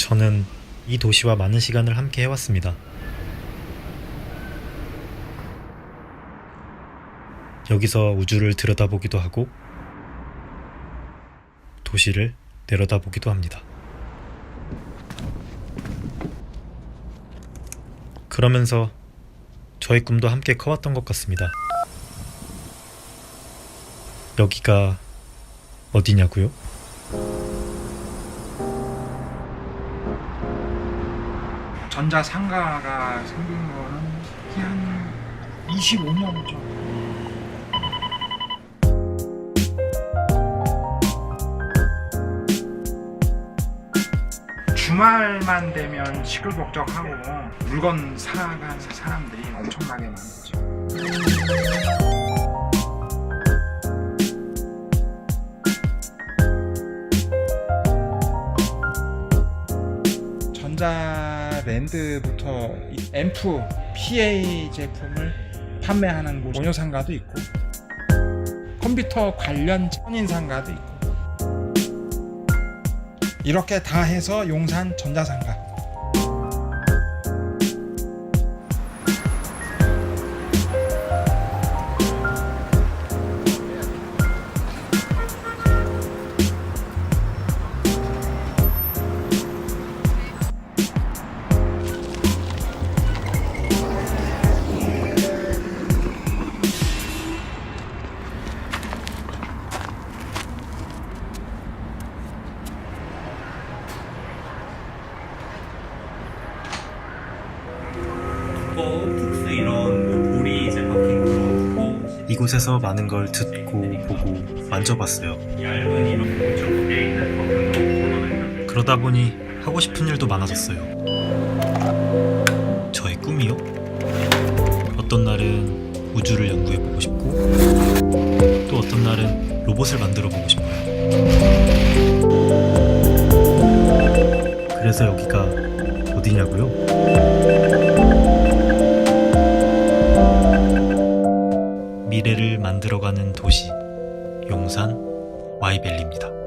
저는 이 도시와 많은 시간을 함께 해왔습니다. 여기서 우주를 들여다보기도 하고 도시를 내려다보기도 합니다. 그러면서 저의 꿈도 함께 커왔던 것 같습니다. 여기가 어디냐고요? 전자상가가 생긴 거는 한 25년 전. 주말만 되면 시끌벅적하고 물건 사가는 사람들이 엄청나게 많았죠. 전자랜드부터 앰프, PA 제품을 판매하는 곳 원효상가도 있고 컴퓨터 관련 천인상가도 있고 이렇게 다 해서 용산 전자상가. 특수 이런 돌이 이제 박힌 그런 이곳에서 많은 걸 듣고 보고 만져봤어요. 얇은 이런 쪽에 있는 버튼으로 그러다 보니 하고 싶은 일도 많아졌어요. 저의 꿈이요? 어떤 날은 우주를 연구해보고 싶고 또 어떤 날은 로봇을 만들어보고 싶어요. 그래서 여기가 어디냐고요? 미래를 만들어가는 도시 용산 와이밸리입니다.